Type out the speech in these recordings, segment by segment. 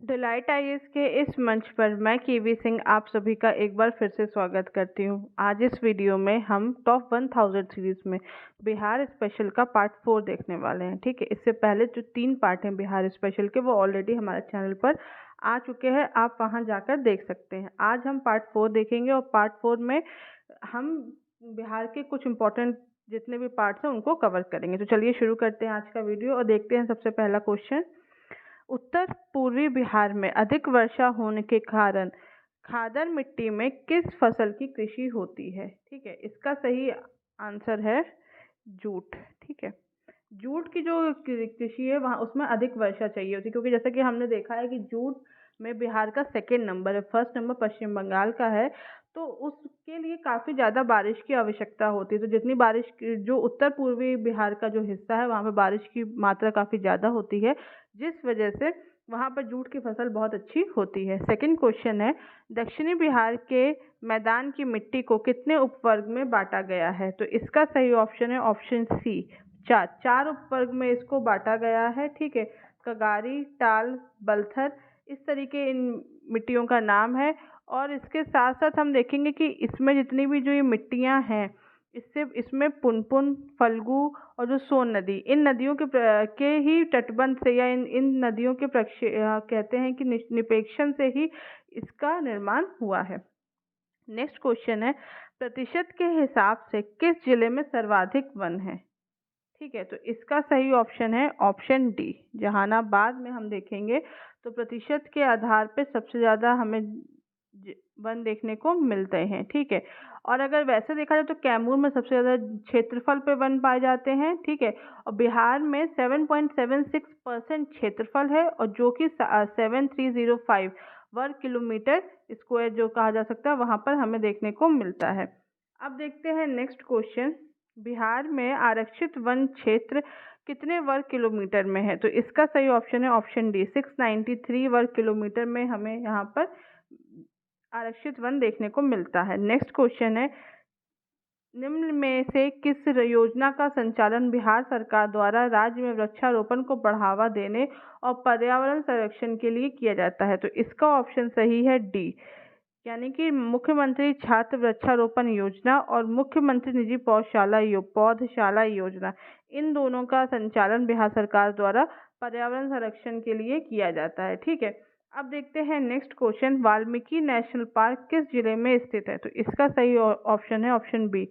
Delight IAS के इस मंच पर मैं केवी सिंह आप सभी का एक बार फिर से स्वागत करती हूँ। आज इस वीडियो में हम टॉप 1000 सीरीज में बिहार स्पेशल का पार्ट 4 देखने वाले हैं। ठीक है, इससे पहले जो 3 पार्ट हैं बिहार स्पेशल के वो ऑलरेडी हमारे चैनल पर आ चुके हैं, आप वहाँ जाकर देख सकते हैं। आज हम पार्ट 4 देखेंगे और पार्ट 4 में हम बिहार के कुछ इम्पोर्टेंट जितने भी पार्ट्स हैं उनको कवर करेंगे। तो चलिए शुरू करते हैं आज का वीडियो और देखते हैं सबसे पहला क्वेश्चन। उत्तर पूर्वी बिहार में अधिक वर्षा होने के कारण खादर मिट्टी में किस फसल की कृषि होती है? ठीक है, इसका सही आंसर है जूट। ठीक है, जूट की जो कृषि है वहाँ उसमें अधिक वर्षा चाहिए होती है, क्योंकि जैसा कि हमने देखा है कि जूट में बिहार का सेकेंड नंबर है, फर्स्ट नंबर पश्चिम बंगाल का है। तो उसके लिए काफ़ी ज़्यादा बारिश की आवश्यकता होती है। तो जितनी बारिश जो उत्तर पूर्वी बिहार का जो हिस्सा है वहाँ पे बारिश की मात्रा काफ़ी ज़्यादा होती है, जिस वजह से वहाँ पर जूट की फसल बहुत अच्छी होती है। सेकंड क्वेश्चन है, दक्षिणी बिहार के मैदान की मिट्टी को कितने उपवर्ग में बांटा गया है? तो इसका सही ऑप्शन है ऑप्शन सी, चार उपवर्ग में इसको बांटा गया है। ठीक है, कगारी, टाल, बलथर, इस तरीके इन मिट्टियों का नाम है। और इसके साथ साथ हम देखेंगे कि इसमें जितनी भी जो ये मिट्टियाँ हैं इसमें पुनपुन, फल्गु और जो सोन नदी, इन नदियों के ही तटबंध से या इन नदियों के कहते हैं कि निपेक्षण से ही इसका निर्माण हुआ है। नेक्स्ट क्वेश्चन है, प्रतिशत के हिसाब से किस जिले में सर्वाधिक वन है? ठीक है, तो इसका सही ऑप्शन है ऑप्शन डी, जहानाबाद में हम देखेंगे तो प्रतिशत के आधार पे सबसे ज़्यादा हमें वन देखने को मिलते हैं। ठीक है, और अगर वैसे देखा जाए तो कैमूर में सबसे ज़्यादा क्षेत्रफल पे वन पाए जाते हैं। ठीक है, और बिहार में 7.76% क्षेत्रफल है और जो कि 7305 वर्ग किलोमीटर स्क्वायर जो कहा जा सकता है वहाँ पर हमें देखने को मिलता है। अब देखते हैं नेक्स्ट क्वेश्चन, बिहार में आरक्षित वन क्षेत्र कितने वर्ग किलोमीटर में है? तो इसका सही ऑप्शन है ऑप्शन डी, 693 वर्ग किलोमीटर में हमें यहाँ पर आरक्षित वन देखने को मिलता है। नेक्स्ट क्वेश्चन है, निम्न में से किस योजना का संचालन बिहार सरकार द्वारा राज्य में वृक्षारोपण को बढ़ावा देने और पर्यावरण संरक्षण के लिए किया जाता है? तो इसका ऑप्शन सही है डी, यानी कि मुख्यमंत्री छात्र वृक्षारोपण योजना और मुख्यमंत्री निजी पौधशाला योजना, इन दोनों का संचालन बिहार सरकार द्वारा पर्यावरण संरक्षण के लिए किया जाता है। ठीक है, अब देखते हैं next question, Valmiki national park किस जिले में स्थित है? तो इसका सही ऑप्शन है ऑप्शन बी,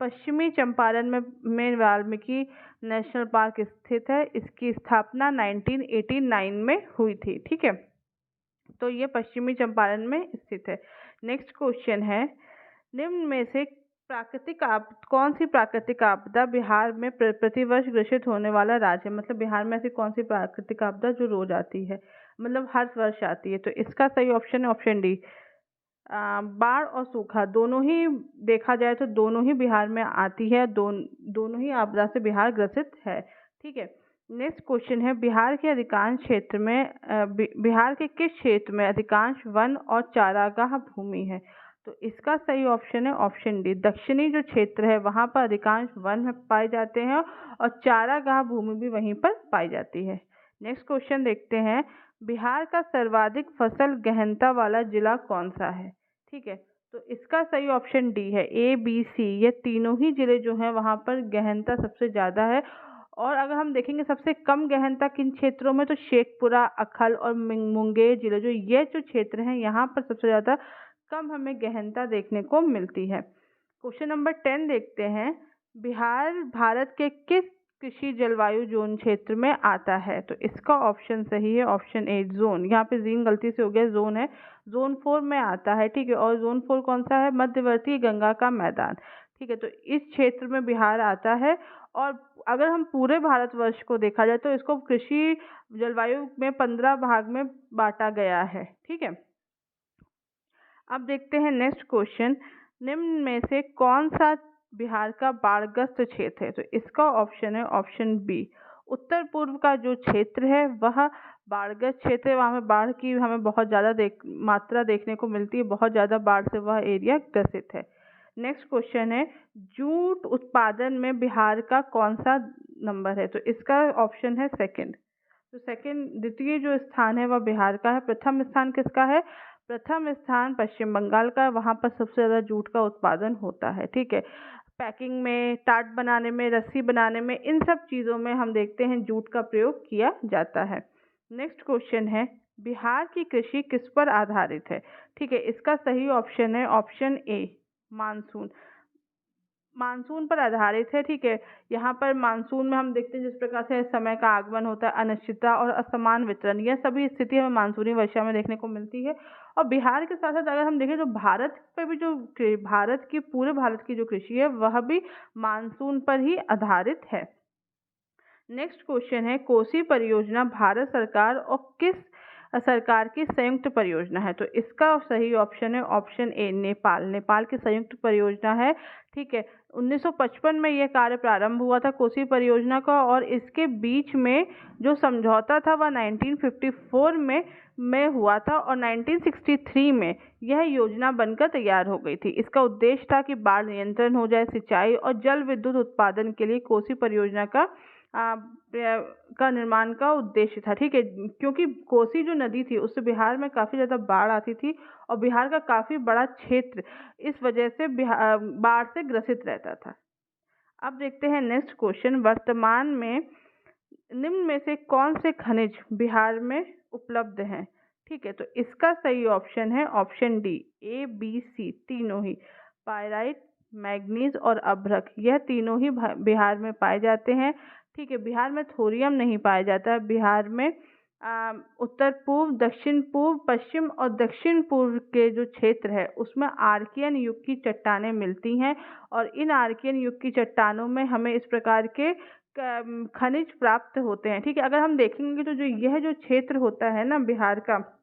पश्चिमी चंपारण में वाल्मीकि नेशनल पार्क स्थित है। इसकी स्थापना 1989 में हुई थी। ठीक है, तो ये पश्चिमी चंपारण में स्थित है। नेक्स्ट क्वेश्चन है, निम्न में से कौन सी प्राकृतिक आपदा बिहार में प्रतिवर्ष ग्रसित होने वाला राज्य है? मतलब बिहार में ऐसी कौन सी प्राकृतिक आपदा जो रोज आती है, मतलब हर वर्ष आती है? तो इसका सही ऑप्शन है ऑप्शन डी, बाढ़ और सूखा दोनों ही देखा जाए तो दोनों ही बिहार में आती है, दोनों ही आपदा से बिहार ग्रसित है। ठीक है, नेक्स्ट क्वेश्चन है, बिहार के अधिकांश क्षेत्र में बिहार के किस क्षेत्र में अधिकांश वन और चारागाह भूमि है? तो इसका सही ऑप्शन है ऑप्शन डी, दक्षिणी जो क्षेत्र है वहाँ पर अधिकांश वन पाए जाते हैं और चारागाह भूमि भी वहीं पर पाई जाती है। नेक्स्ट क्वेश्चन देखते हैं, बिहार का सर्वाधिक फसल गहनता वाला जिला कौन सा है? ठीक है, तो इसका सही ऑप्शन डी है, ए बी सी, ये तीनों ही जिले जो हैं वहाँ पर गहनता सबसे ज़्यादा है। और अगर हम देखेंगे सबसे कम गहनता किन क्षेत्रों में, तो शेखपुरा, अखल और मुंगेर जिले, जो ये जो क्षेत्र हैं यहाँ पर सबसे ज़्यादा कम हमें गहनता देखने को मिलती है। क्वेश्चन नंबर 10 देखते हैं, बिहार भारत के किस कृषि जलवायु जोन क्षेत्र में आता है? तो इसका ऑप्शन सही है ऑप्शन ए, जोन, यहाँ पे जीन गलती से हो गया, जोन है, जोन 4 में आता है। ठीक है, और जोन 4 कौन सा है? मध्यवर्ती गंगा का मैदान। ठीक है, तो इस क्षेत्र में बिहार आता है। और अगर हम पूरे भारतवर्ष को देखा जाए तो इसको कृषि जलवायु में 15 भाग में बांटा गया है। ठीक है, अब देखते हैं नेक्स्ट क्वेश्चन, निम्न में से कौन सा बिहार का बाढ़ग्रस्त क्षेत्र है? तो इसका ऑप्शन है ऑप्शन बी, उत्तर पूर्व का जो क्षेत्र है वह बाढ़ग्रस्त क्षेत्र है, वहाँ में बाढ़ की हमें बहुत ज़्यादा मात्रा देखने को मिलती है, बहुत ज़्यादा बाढ़ से वह एरिया ग्रसित है। नेक्स्ट क्वेश्चन है, जूट उत्पादन में बिहार का कौन सा नंबर है? तो इसका ऑप्शन है सेकंड, तो द्वितीय जो स्थान है वह बिहार का है। प्रथम स्थान किसका है? प्रथम स्थान पश्चिम बंगाल का है, वहाँ पर सबसे ज़्यादा जूट का उत्पादन होता है। ठीक है, पैकिंग में, टाट बनाने में, रस्सी बनाने में, इन सब चीज़ों में हम देखते हैं जूट का प्रयोग किया जाता है। नेक्स्ट क्वेश्चन है, बिहार की कृषि किस पर आधारित है? ठीक है, इसका सही ऑप्शन है ऑप्शन ए, मानसून। मानसून पर आधारित है। ठीक है, यहाँ पर मानसून में हम देखते हैं जिस प्रकार से समय का आगमन होता है, अनिश्चितता और असमान वितरण, यह सभी स्थिति हमें मानसूनी वर्षा में देखने को मिलती है। और बिहार के साथ साथ अगर हम देखें तो भारत पे भी जो पूरे भारत की जो कृषि है वह भी मानसून पर ही आधारित है। नेक्स्ट क्वेश्चन है, कोसी परियोजना भारत सरकार और किस सरकार की संयुक्त परियोजना है? तो इसका सही ऑप्शन है ऑप्शन ए, नेपाल। नेपाल की संयुक्त परियोजना है। ठीक है, 1955 में यह कार्य प्रारंभ हुआ था कोसी परियोजना का, और इसके बीच में जो समझौता था वह 1954 में हुआ था, और 1963 में यह योजना बनकर तैयार हो गई थी। इसका उद्देश्य था कि बाढ़ नियंत्रण हो जाए, सिंचाई और जल विद्युत उत्पादन के लिए कोसी परियोजना का निर्माण का उद्देश्य था। ठीक है, क्योंकि कोसी जो नदी थी उससे बिहार में काफ़ी ज़्यादा बाढ़ आती थी, और बिहार का काफ़ी बड़ा क्षेत्र इस वजह से बाढ़ से ग्रसित रहता था। अब देखते हैं नेक्स्ट क्वेश्चन, वर्तमान में निम्न में से कौन से खनिज बिहार में उपलब्ध हैं? ठीक है, तो इसका सही ऑप्शन है option D, A B C तीनों ही। पायराइट, मैग्नीज और अभ्रक, यह तीनों ही बिहार में पाए जाते हैं। ठीक है, बिहार में थोरियम नहीं पाया जाता है। बिहार में उत्तर पूर्व, दक्षिण पूर्व, पश्चिम और दक्षिण पूर्व के जो क्षेत्र है उसमें आर्कियन युग की चट्टानें मिलती हैं, और इन आर्कियन युग की चट्टानों में हमें इस प्रकार के खनिज प्राप्त होते हैं। ठीक है, अगर हम देखेंगे तो यह जो क्षेत्र होता है ना बिहार का,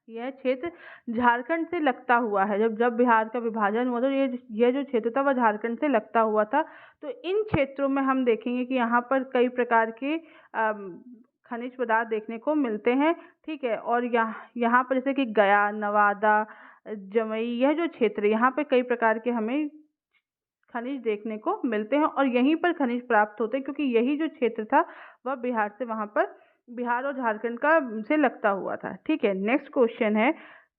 यह क्षेत्र झारखंड से लगता हुआ है। जब बिहार का विभाजन हुआ तो यह जो क्षेत्र था वह झारखंड से लगता हुआ था। तो इन क्षेत्रों में हम देखेंगे कि यहाँ पर कई प्रकार के खनिज पदार्थ देखने को मिलते हैं। ठीक है, और यहाँ पर जैसे कि गया, नवादा, जमुई, यह जो क्षेत्र है यहाँ पे कई प्रकार के हमें खनिज देखने को मिलते हैं, और यहीं पर खनिज प्राप्त होते हैं, क्योंकि यही जो क्षेत्र था वह बिहार और झारखंड का से लगता हुआ था। ठीक है, नेक्स्ट क्वेश्चन है,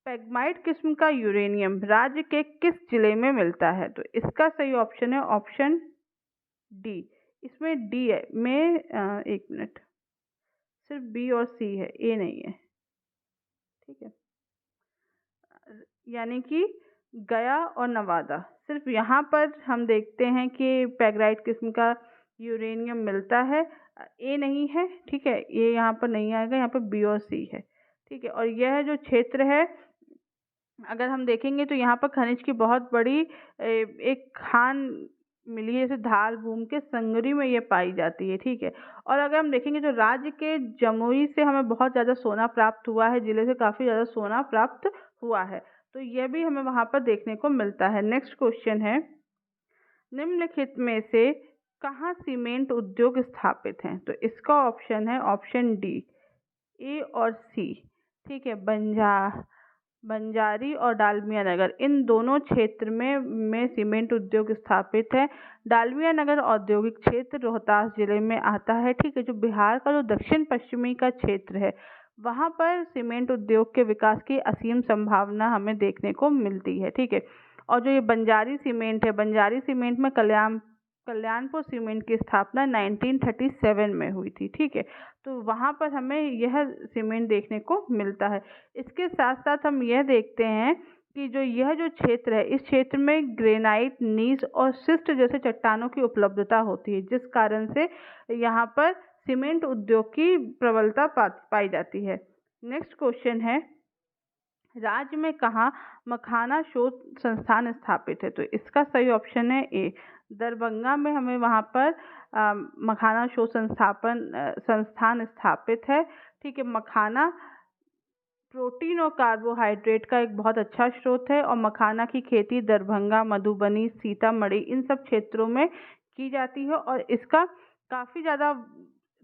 पेग्माइट किस्म का यूरेनियम राज्य के किस जिले में मिलता है? तो इसका सही ऑप्शन है ऑप्शन डी। इसमें डी है, एक मिनट, सिर्फ बी और सी है, ए नहीं है। ठीक है, यानी कि गया और नवादा, सिर्फ यहाँ पर हम देखते हैं कि पेग्राइट किस्म का यूरेनियम मिलता है। ए नहीं है। ठीक है, ये यहाँ पर नहीं आएगा, यहाँ पर बी और सी है। ठीक है, और यह जो क्षेत्र है अगर हम देखेंगे तो यहाँ पर खनिज की बहुत बड़ी एक खान मिली है, जैसे धार भूमि के संगरी में ये पाई जाती है। ठीक है, और अगर हम देखेंगे तो राज्य के जमुई से हमें बहुत ज़्यादा सोना प्राप्त हुआ है, जिले से काफ़ी ज़्यादा सोना प्राप्त हुआ है, तो यह भी हमें वहाँ पर देखने को मिलता है। नेक्स्ट क्वेश्चन है, निम्नलिखित में से कहाँ सीमेंट उद्योग स्थापित हैं? तो इसका ऑप्शन है ऑप्शन डी, ए और सी। ठीक है, बंजारी और डालमिया नगर, इन दोनों क्षेत्र में सीमेंट उद्योग स्थापित है। डालमिया नगर औद्योगिक क्षेत्र रोहतास जिले में आता है। ठीक है, जो बिहार का जो दक्षिण पश्चिमी का क्षेत्र है वहाँ पर सीमेंट उद्योग के विकास की असीम संभावना हमें देखने को मिलती है। ठीक है, और जो ये बंजारी सीमेंट है, बंजारी सीमेंट में कल्याणपुर सीमेंट की स्थापना 1937 में हुई थी। ठीक है, तो वहाँ पर हमें यह सीमेंट देखने को मिलता है। इसके साथ साथ हम यह देखते हैं कि यह जो क्षेत्र है इस क्षेत्र में ग्रेनाइट, नीस और शिस्ट जैसे चट्टानों की उपलब्धता होती है, जिस कारण से यहाँ पर सीमेंट उद्योग की प्रबलता पाई जाती है। नेक्स्ट क्वेश्चन है, राज्य में कहाँ मखाना शोध संस्थान स्थापित है? तो इसका सही ऑप्शन है ए, दरभंगा में हमें वहाँ पर मखाना शोध संस्थान स्थापित है। ठीक है, मखाना प्रोटीन और कार्बोहाइड्रेट का एक बहुत अच्छा स्रोत है, और मखाना की खेती दरभंगा, मधुबनी, सीतामढ़ी, इन सब क्षेत्रों में की जाती है, और इसका काफ़ी ज़्यादा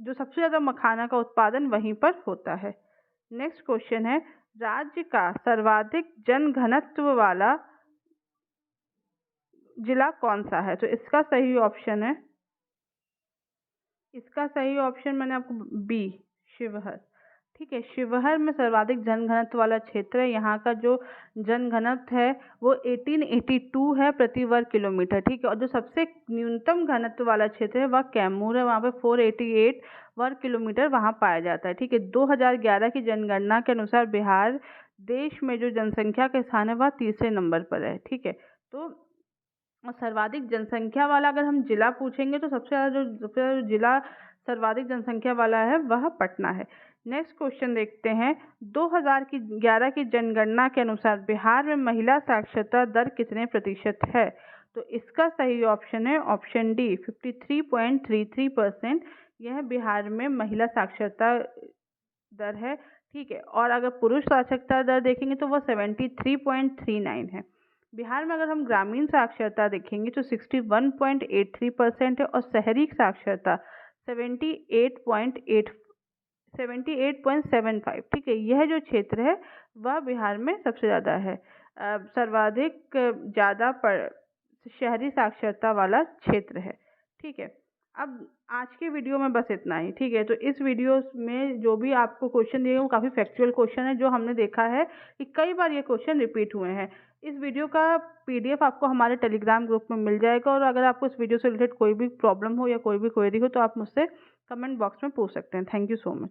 सबसे ज़्यादा मखाना का उत्पादन वहीं पर होता है। नेक्स्ट क्वेश्चन है, राज्य का सर्वाधिक जनघनत्व वाला जिला कौन सा है? तो इसका सही ऑप्शन मैंने आपको बी, शिवहर। ठीक है, शिवहर में सर्वाधिक जनघनत्व वाला क्षेत्र है। यहाँ का जो जनघनत्व है वो 1882 है प्रति वर्ग किलोमीटर। ठीक है, और जो सबसे न्यूनतम घनत्व वाला क्षेत्र है वह कैमूर है, वहाँ पे 488 वर्ग किलोमीटर वहाँ पाया जाता है। ठीक है, 2011 की जनगणना के अनुसार बिहार देश में जो जनसंख्या का स्थान है वह तीसरे नंबर पर है। ठीक है, तो सर्वाधिक जनसंख्या वाला अगर हम जिला पूछेंगे तो सबसे ज़्यादा जो जिला सर्वाधिक जनसंख्या वाला है वह पटना है। नेक्स्ट क्वेश्चन देखते हैं। 2011 की जनगणना के अनुसार बिहार में महिला साक्षरता दर कितने प्रतिशत है? तो इसका सही ऑप्शन है ऑप्शन डी 53.33%। यह बिहार में महिला साक्षरता दर है। ठीक है, और अगर पुरुष साक्षरता दर देखेंगे तो वह 73.39 है। बिहार में अगर हम ग्रामीण साक्षरता देखेंगे तो 61.83% है और शहरी साक्षरता 78.75। ठीक है, यह जो क्षेत्र है वह बिहार में सबसे ज़्यादा है। सर्वाधिक ज़्यादा शहरी साक्षरता वाला क्षेत्र है। ठीक है, अब आज के वीडियो में बस इतना ही। ठीक है, तो इस वीडियो में जो भी आपको क्वेश्चन दिए वो काफ़ी फैक्चुअल क्वेश्चन है, जो हमने देखा है कि कई बार ये क्वेश्चन रिपीट हुए हैं। इस वीडियो का PDF आपको हमारे टेलीग्राम ग्रुप में मिल जाएगा, और अगर आपको इस वीडियो से रिलेटेड कोई भी प्रॉब्लम हो या कोई भी क्वेरी हो तो आप मुझसे कमेंट बॉक्स में पूछ सकते हैं। Thank you so much.